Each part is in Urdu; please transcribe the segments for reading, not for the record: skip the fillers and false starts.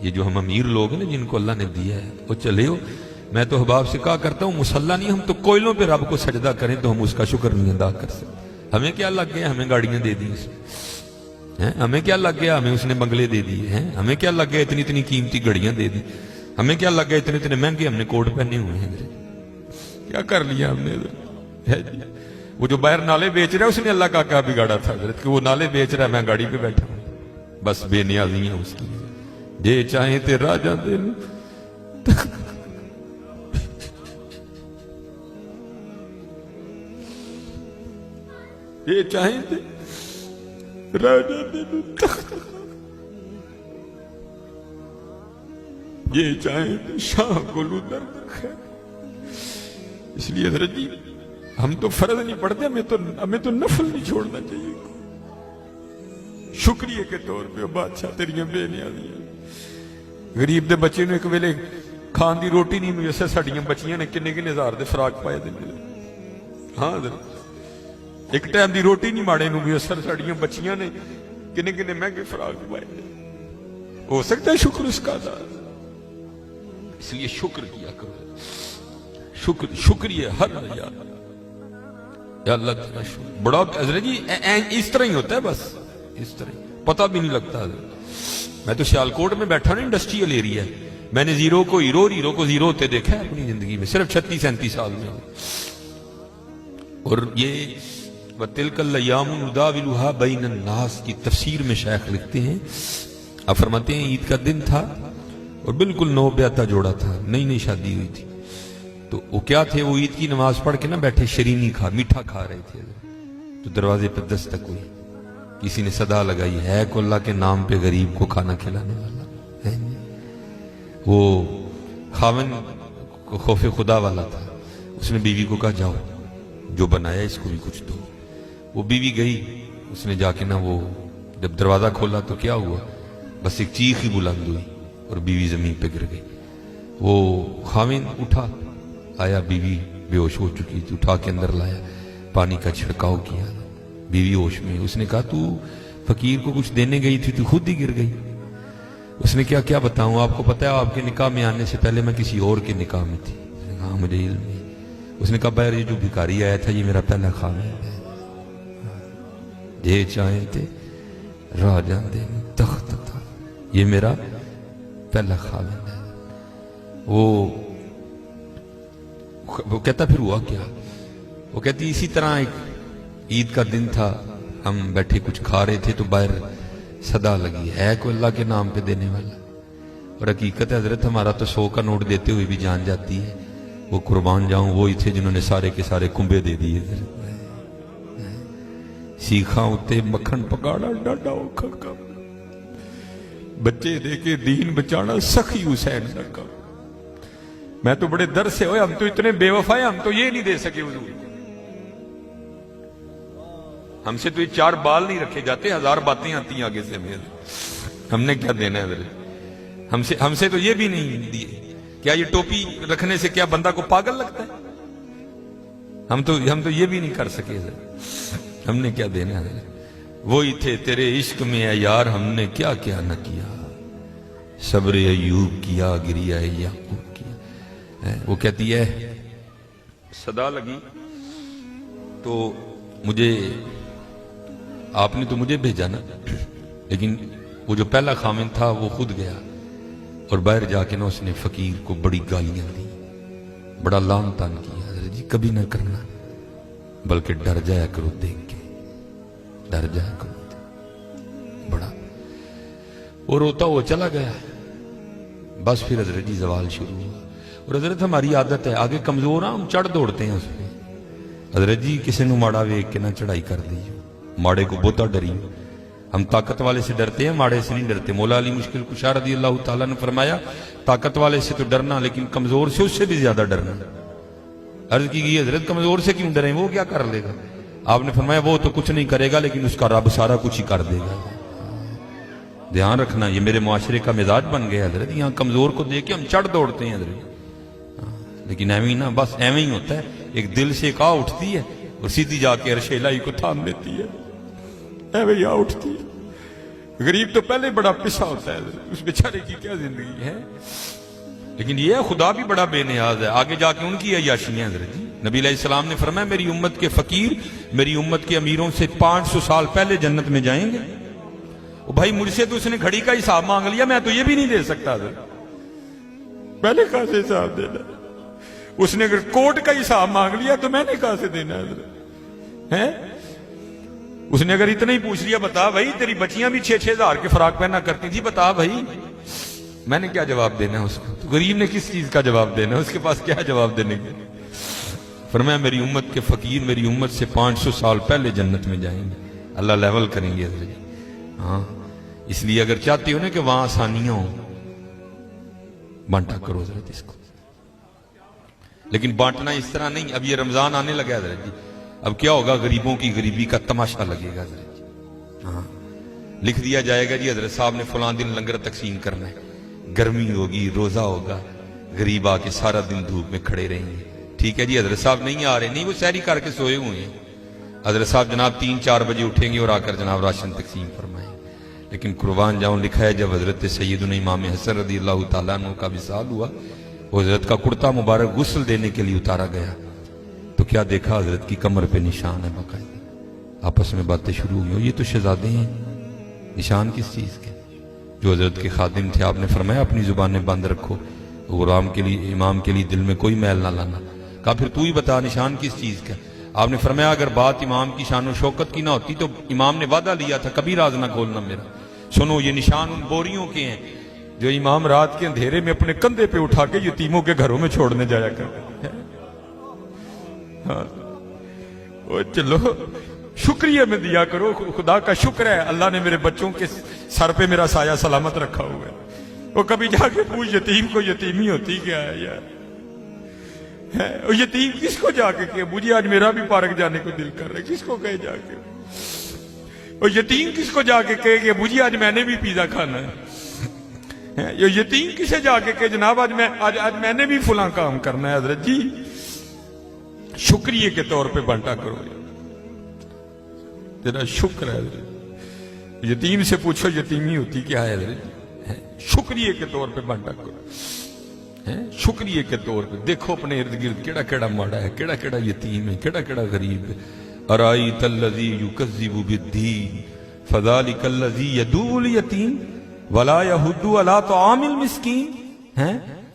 یہ جو ہم امیر لوگ ہیں نا جن کو اللہ نے دیا ہے وہ چلے ہو، میں تو احباب سے کہا کرتا ہوں مسلح نہیں، ہم تو کوئلوں پہ رب کو سجدہ کریں تو ہم اس کا شکر نہیں ادا کر سکتے۔ ہمیں کیا لگ گیا، ہمیں گاڑیاں دے دی اس نے، ہمیں کیا لگ گیا، ہمیں اس نے بنگلے دے دیے ہیں، ہمیں کیا لگ گیا اتنی اتنی قیمتی گھڑیاں دے دی، ہمیں کیا لگ گیا اتنے اتنے مہنگے ہم نے کوٹ پہنے ہوئے ہیں، کیا کر لیا ہم نے؟ وہ جو باہر نالے بیچ رہا ہے اس نے اللہ کا کیا بگاڑا تھا حضرت کہ وہ نالے بیچ رہا ہے، میں گاڑی پہ بیٹھا ہوں، بس بے نیازی ہیں اس کی، جے چاہیں تے راجہ دے لو، جے چاہیں تے راجہ دے لو تخت، یہ چاہیں تے شاہ کو لو درد خیر۔ اس لیے حضرت جی ہم تو فرض نہیں پڑھتے، ہمیں تو نفل نہیں چھوڑنا چاہیے، شکریہ کے طور پہ بادشاہ تیریاں بے نیازیاں۔ غریب دے بچے نے ایک ویلے کھان دی روٹی نہیں میسر، ساڑیاں بچیاں نے کنے کنے ہزار دے فراق پائے دے، ہاں حضرت ایک ٹائم دی روٹی نہیں ماڑے نو میسر، ساڑیاں بچیاں نے کنے کنے مہنگے فراق پائے دے۔ ہو سکتا ہے شکر اس کا ادا، اس لیے شکر کیا کرو، شکریہ ہر یاد، یا اللہ تیرا شکر بڑا حضرت جی اس طرح ہی ہوتا ہے، بس اس طرح پتہ بھی نہیں لگتا حضرت۔ میں تو سیالکوٹ میں بیٹھا نا، انڈسٹریل ایریا ہے، میں نے زیرو کو ہیرو اور ہیرو کو زیرو ہوتے دیکھا ہے اپنی زندگی میں، صرف 36-37 سال میں۔ اور یہ وَتِلْكَ الْأَيَّامُ نُدَاوِلُهَا بَيْنَ النَّاسِ کی تفسیر میں شیخ لکھتے ہیں، آپ فرماتے ہیں عید کا دن تھا اور بالکل نو بیاتہ جوڑا تھا، نئی نئی شادی ہوئی تھی، تو وہ کیا تھے، وہ عید کی نماز پڑھ کے نا بیٹھے شرینی میٹھا کھا رہے تھے، تو دروازے پہ دستک ہوئی، کسی نے صدا لگائی، ہے کو اللہ کے نام پہ غریب کو کھانا کھلانے والا ہے۔ وہ خاوند کو خوف خدا والا تھا، اس نے بیوی کو کہا جاؤ جو بنایا اس کو بھی کچھ دو۔ وہ بیوی گئی، اس نے جا کے نا وہ جب دروازہ کھولا تو کیا ہوا، بس ایک چیخ ہی بلند ہوئی اور بیوی زمین پہ گر گئی۔ وہ خاوند اٹھا، آیا، بیوی بے ہوش ہو چکی تھی، اٹھا کے اندر لایا، پانی کا چھڑکاؤ کیا، بیوی ہوش میں۔ اس نے کہا تو فقیر کو کچھ دینے گئی تھی تو خود ہی گر گئی۔ اس نے کیا بتاؤں، آپ کو پتہ ہے آپ کے نکاح میں آنے سے پہلے میں کسی اور کے نکاح میں تھی۔ اس نے کہا مجھے علم ہے۔ اس نے کہا بہر یہ جو بھکاری آیا تھا یہ میرا پہلا خاوند ہے، جے چاہیں تے راجہ دے تخت تھا، یہ میرا پہلا خاوند ہے۔ وہ کہتا پھر ہوا کیا، وہ کہتی اسی طرح ایک عید کا دن تھا، ہم بیٹھے کچھ کھا رہے تھے تو باہر صدا لگی، ہے کوئی اللہ کے نام پہ دینے والا؟ اور حقیقت ہے حضرت ہمارا تو 100 کا نوٹ دیتے ہوئے بھی جان جاتی ہے، وہ قربان جاؤں وہی تھے جنہوں نے سارے کے سارے کنبے دے دیے، سیکھاں ہوتے مکھن پکاڑا ڈاڈا اوکھا کا، بچے دے کے دین بچانا سخی حسین کا۔ میں تو بڑے در سے ہوئے، ہم تو اتنے بے وفا ہیں، ہم تو یہ نہیں دے سکے حضور، ہم سے تو یہ 4 بال نہیں رکھے جاتے، 1000 باتیں آتی ہیں آگے سے ہمیں، ہم نے کیا دینا ہے حضرت؟ ہم سے تو یہ بھی نہیں دیے۔ کیا یہ ٹوپی رکھنے سے کیا بندہ کو پاگل لگتا ہے؟ ہم تو یہ بھی نہیں کر سکے حضرت، ہم نے کیا دینا ہے حضرت؟ وہی تھے تیرے عشق میں اے یار، ہم نے کیا کیا نہ کیا، صبر ایوب کیا، گریہ یعقوب کیا۔ وہ کہتی ہے صدا لگی تو مجھے، آپ نے تو مجھے بھیجا نا، لیکن وہ جو پہلا خاوند تھا وہ خود گیا اور باہر جا کے نا اس نے فقیر کو بڑی گالیاں دی، بڑا لعن طعن کیا۔ حضرت جی کبھی نہ کرنا، بلکہ ڈر جایا کرو دیکھ کے، ڈر جایا کرو بڑا۔ وہ روتا ہوا چلا گیا، بس پھر حضرت جی زوال شروع ہوا۔ اور حضرت ہماری عادت ہے، آگے کمزور ہم چڑھ دوڑتے ہیں اس پہ، حضرت جی کسی نو ماڑا ویک کے نہ چڑھائی کر دی، ماڑے کو بہتا ڈری، ہم طاقت والے سے ڈرتے ہیں، ماڑے سے نہیں ڈرتے۔ مولا علی مشکل کشا رضی اللہ تعالیٰ نے فرمایا طاقت والے سے تو ڈرنا، لیکن کمزور سے اس سے بھی زیادہ ڈرنا۔ عرض کی گئی حضرت کمزور سے کیوں ڈریں، وہ کیا کر لے گا؟ آپ نے فرمایا وہ تو کچھ نہیں کرے گا، لیکن اس کا رب سارا کچھ ہی کر دے گا۔ دھیان رکھنا، یہ میرے معاشرے کا مزاج بن گیا حضرت، یہاں کمزور کو دیکھ کے ہم چڑھ دوڑتے ہیں حضرت، لیکن ایویں نہ، بس ایویں ہی ہوتا ہے، ایک دل سے ایک آ اٹھتی ہے اور سیدھی جا کے عرش الہی کو تھام لیتی ہے، ایویں ہی آ اٹھتی ہے۔ غریب تو پہلے بڑا پسا ہوتا ہے، اس بیچارے کی کیا زندگی ہے. لیکن یہ ہے خدا بھی بڑا بے نیاز ہے. آگے جا کے ان کی عیاشیاں حضرت جی. نبی علیہ السلام نے فرمایا میری امت کے فقیر میری امت کے امیروں سے 500 سال پہلے جنت میں جائیں گے. بھائی مجھ سے تو اس نے گھڑی کا حساب مانگ لیا، میں تو یہ بھی نہیں دے سکتا حضرت. پہلے کہاں سے حساب دینا؟ اس نے اگر کوٹ کا حساب مانگ لیا تو میں نے کہاں سے دینا حضرت ہے؟ اس نے اگر اتنا ہی پوچھ لیا بتا بھائی تیری بچیاں بھی 6-6 ہزار کے فراق پہنا کرتی تھی، بتا بھائی، میں نے کیا جواب دینا ہے اس کو؟ تو غریب نے کس چیز کا جواب دینا ہے؟ اس کے پاس کیا جواب دینے کے؟ فرمایا میری امت کے فقیر میری امت سے 500 سال پہلے جنت میں جائیں گے. اللہ لیول کریں گے حضرت. ہاں اس لیے اگر چاہتے ہو نا کہ وہاں آسانیاں ہوں، بانٹا کرو حضرت اس کو. لیکن بانٹنا اس طرح نہیں. اب یہ رمضان آنے لگا حضرت جی، اب کیا ہوگا؟ غریبوں کی غریبی کا تماشا لگے گا حضرت جی. ہاں لکھ دیا جائے گا جی حضرت صاحب نے فلاں دن لنگر تقسیم کرنا ہے، گرمی ہوگی، روزہ ہوگا، غریب آ کے سارا دن دھوپ میں کھڑے رہیں گے. ٹھیک ہے جی حضرت صاحب نہیں آ رہے، نہیں وہ سحری کر کے سوئے ہوئے ہیں. حضرت صاحب جناب 3-4 بجے اٹھیں گے اور آ کر جناب راشن تقسیم فرمائیں. لیکن قربان جاؤں لکھا ہے جب حضرت سیدنا امام حسن رضی اللہ تعالیٰ عنہ کا وصال ہوا، وہ حضرت کا کرتا مبارک غسل دینے کے لیے اتارا گیا تو کیا دیکھا؟ حضرت کی کمر پہ نشان ہے باقاعدہ. آپس میں باتیں شروع ہوئی، یہ تو شہزادے ہیں. نشان کس چیز کے؟ جو حضرت کے خادم تھے. آپ نے فرمایا اپنی زبانیں بند رکھو، غلام کے لیے امام کے لیے دل میں کوئی میل نہ لانا. کہا پھر تو ہی بتا نشان کس چیز کا؟ آپ نے فرمایا اگر بات امام کی شان و شوکت کی نہ ہوتی تو امام نے وعدہ لیا تھا کبھی راز نہ کھولنا میرا. سنو یہ نشان ان بوریوں کے ہیں جو امام رات کے اندھیرے میں اپنے کندھے پہ اٹھا کے یتیموں کے گھروں میں چھوڑنے جایا کرتے ہیں. ہاں چلو شکریہ میں دیا کرو. خدا کا شکر ہے اللہ نے میرے بچوں کے سر پہ میرا سایہ سلامت رکھا ہوا ہے. وہ کبھی جا کے پوچھ یتیم کو یتیمی ہوتی کیا ہے یار؟ وہ یتیم کس کو جا کے کہ مجھے آج میرا بھی پارک جانے کو دل کر رہا ہے؟ کس کو کہے جا کے؟ وہ یتیم کس کو جا کے کہے کہ مجھے آج میں نے بھی پیزا کھانا ہے؟ یہ یتیم کسے جا کے کہ جناب آج میں نے بھی فلاں کام کرنا ہے؟ حضرت جی شکریہ کے طور پہ بانٹا کرو. تیرا شکر ہے حضرت. یتیم سے پوچھو یتیمی ہوتی کیا ہے حضرت. شکریہ کے طور پہ بانٹا کرو. شکریہ کے طور پہ دیکھو اپنے ارد گرد کیڑا کیڑا ماڑا ہے، کیڑا کیڑا یتیم ہے، کیڑا کیڑا غریب ہے. ارائیت الذی یکذب بالدین فذلک الذی یدعو الیتیم ولا یحض علی طعام المسکین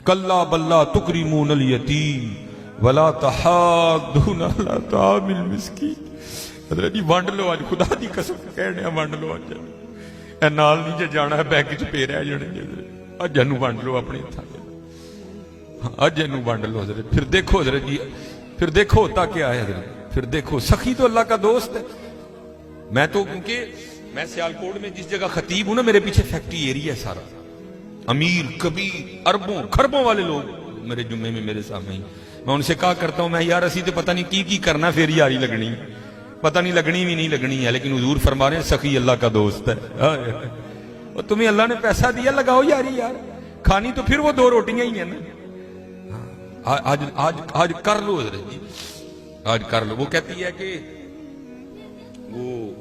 کلا بل لا تکرمون الیتیم ولا تحاضون علی طعام المسکین. حضرت جی وانڈ لو آج، خدا دی قسم کہنے وانڈ لو آج. اے نال نہیں جے جانا ہے بینک چ پے رہ جانے جی. اج اینو وانڈ لو اپنے ہتھاں اج اینو وانڈ لو حضرت. پھر دیکھو حضرت جی، پھر دیکھو ہوتا کیا ہے حضرت. پھر دیکھو سخی تو اللہ کا دوست ہے. میں تو کیونکہ میں سیالکوٹ میں جس جگہ خطیب ہوں نا میرے پیچھے فیکٹری ایریا ہے سارا. امیر کبیر اربوں خربوں والے لوگ میرے جمعے میں میرے سامنے ہی. میں ان سے کہا کرتا ہوں میں یار اسی تو پتہ نہیں کی کرنا پھر یاری لگنی، پتہ نہیں لگنی بھی نہیں لگنی ہے، لیکن حضور فرما رہے ہیں سخی اللہ کا دوست ہے. اور تمہیں اللہ نے پیسہ دیا لگاؤ یاری یار. کھانی تو پھر وہ 2 روٹیاں ہی ہیں نا. آج کر لو حضرت جی، آج کر لو. وہ کہتی ہے کہ وہ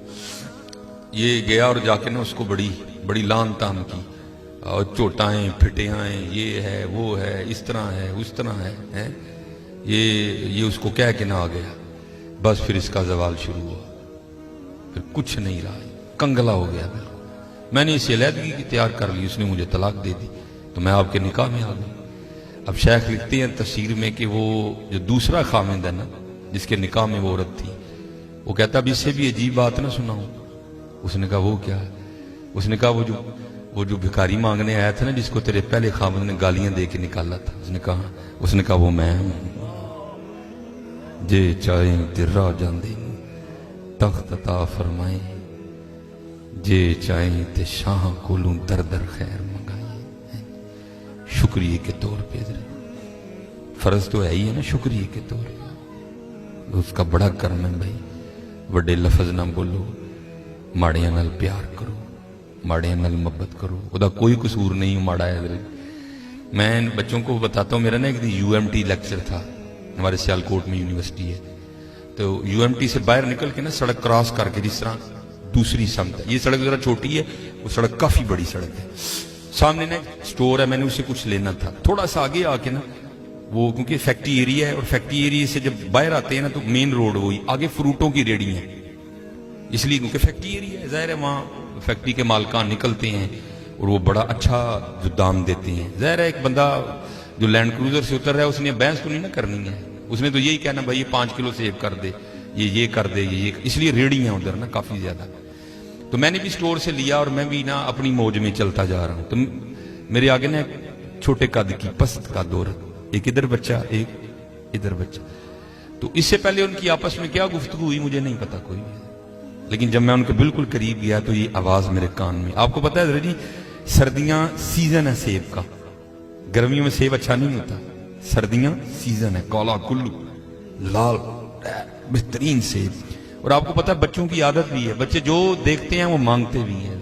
یہ گیا اور جا کے نا اس کو بڑی لان تان کی، اور چوٹائیں پھٹیاں، یہ ہے وہ ہے، اس طرح ہے اس طرح ہے. یہ اس کو کہہ کے نہ آ گیا. بس پھر اس کا زوال شروع ہوا. پھر کچھ نہیں رہا، کنگلا ہو گیا. میں نے اسے علیحدگی کی تیار کر لی، اس نے مجھے طلاق دے دی تو میں آپ کے نکاح میں آ گئی. اب شیخ لکھتے ہیں تفسیر میں کہ وہ جو دوسرا خامند ہے نا جس کے نکاح میں وہ عورت تھی، وہ کہتا اب اس سے بھی عجیب بات نہ سناؤں. اس نے کہا وہ کیا ہے؟ اس نے کہا وہ جو بھکاری مانگنے آیا تھا نا جس کو تیرے پہلے خامند نے گالیاں دے کے نکالا تھا، اس نے کہا وہ میں ہوں. جے چاہیں تے راہ جاندے تخت عطا فرمائیں، جے چاہیں تے شاہ کولوں در در خیر منگائیں. شکریہ کے طور پہ فرض تو ہے ہی ہے نا، شکریہ کے طور پہ اس کا بڑا کرم ہے بھائی. وڈے لفظ نہ بولو، ماڑیاں نال پیار کرو، ماڑیاں نال محبت کرو. وہ دا کوئی قصور نہیں ماڑا ہے. میں بچوں کو بتاتا ہوں، میرا نا ایک دن UMT لیکچر تھا، ہمارے سیالکوٹ میں یونیورسٹی ہے. تو UMT سے باہر نکل کے نا سڑک کراس کر کے جس طرح دوسری سمت ہے، یہ سڑک ذرا چھوٹی ہے، وہ سڑک کافی بڑی سڑک ہے, سامنے نا سٹور ہے, میں نے اسے کچھ لینا تھا. تھوڑا سا آگے آ کے نا وہ کیونکہ فیکٹری ایریا ہے, اور فیکٹری ایریا سے جب باہر آتے ہیں نا تو مین روڈ وہی, آگے فروٹوں کی ریڑی ہیں, اس لیے کیونکہ فیکٹری ایریا ہے, ظاہر ہے وہاں فیکٹری کے مالکان نکلتے ہیں اور وہ بڑا اچھا جو دام دیتے ہیں. ظاہر ہے ایک بندہ جو لینڈ کروزر سے اتر رہا ہے اس نے بحث تو نہیں نا کرنی ہے, اس نے تو یہی کہنا بھائی یہ 5 کلو سیب کر دے, یہ کر دے, یہ اس لیے ریڑی ہیں ادھر نا کافی زیادہ. تو میں نے بھی سٹور سے لیا اور میں بھی نا اپنی موج میں چلتا جا رہا ہوں. تو میرے آگے نا چھوٹے قد کی پست کا دور, ایک ادھر بچہ ایک ادھر بچہ. تو اس سے پہلے ان کی آپس میں کیا گفتگو ہوئی مجھے نہیں پتا کوئی, لیکن جب میں ان کے بالکل قریب گیا تو یہ آواز میرے کان میں. آپ کو پتا ہے جی سردیاں سیزن ہے سیب کا, گرمیوں میں سیب اچھا نہیں ہوتا, سردیاں سیزن ہے, کالا کلو لال بہترین سیب. اور آپ کو پتا ہے بچوں کی عادت بھی ہے, بچے جو دیکھتے ہیں وہ مانگتے بھی ہیں.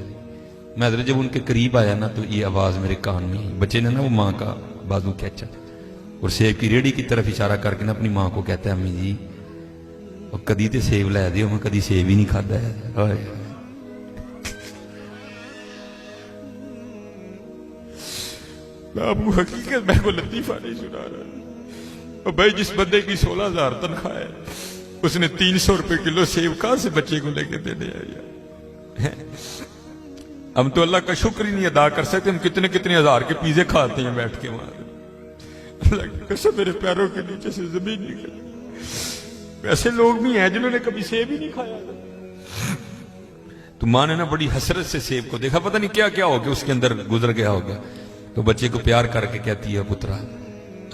میں حضرت جب ان کے قریب آیا نا تو یہ آواز میرے کان میں, بچے نے نا وہ ماں کا بازو کھینچا اور سیب کی ریڑھی کی طرف اشارہ کر کے نا اپنی ماں کو کہتا ہے امی جی اور کدی تے سیب لے دیو, میں کدی سیب ہی نہیں کھادا ہے. میں آپ کو حقیقت میں کو لطیفہ نہیں سنا رہا. اور بھائی جس بندے کی 16,000 تنخواہ ہے اس نے 300 روپے کلو سیب کہاں سے بچے کو لے کے دینے آیا. ہم تو اللہ کا شکر ہی نہیں ادا کر سکتے, ہم کتنے کتنے ہزار کے پیزے کھاتے ہیں بیٹھ کے وہاں. اللہ کی قسم میرے پیروں کے نیچے سے زمین نکل. ایسے لوگ بھی ہیں جنہوں نے کبھی سیب ہی نہیں کھایا. تو ماں نے نا بڑی حسرت سے سیب کو دیکھا, پتہ نہیں کیا کیا ہو گیا اس کے اندر گزر گیا ہوگا. تو بچے کو پیار کر کے کہتی ہے پترا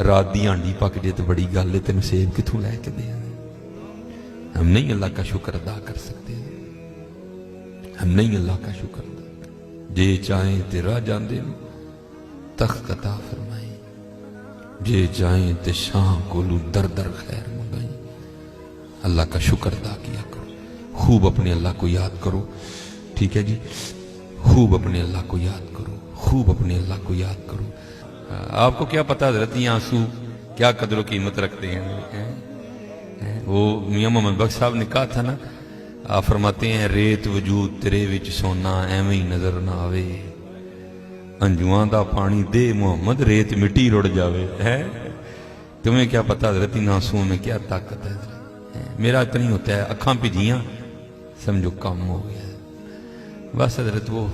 رات دی ہانڈی پک جے تو بڑی گل ہے, تینوں سیب کتوں لے کے دیا. ہم نہیں اللہ کا شکر ادا کر سکتے, ہم نہیں اللہ کا شکر ادا کر. جے چاہیں تے راہ جاندے تخت عطا فرمائیں, جے چاہیں تے شاہ کولو در در خیر منگائیں. اللہ کا شکر ادا کیا کرو, خوب اپنے اللہ کو یاد کرو. ٹھیک ہے جی, خوب اپنے اللہ کو یاد کرو, خوب اپنے اللہ کو یاد کرو. آپ کو کیا پتا حضرت یہ آنسو کیا قدر و قیمت رکھتے ہیں. وہ میاں محمد بخش صاحب نے کہا تھا نا, آپ فرماتے ہیں ریت وجود تیرے وچ سونا ایویں ہی نظر نہ آوے, انجواں دا پانی دے محمد ریت مٹی رڑ جاوے. ہے تمہیں کیا پتا حضرت ان آنسوؤں میں کیا طاقت ہے. میرا اتنا ہی ہوتا ہے, اکھاں پہ جیاں سمجھو کام ہو گیا. بس حضرت وہ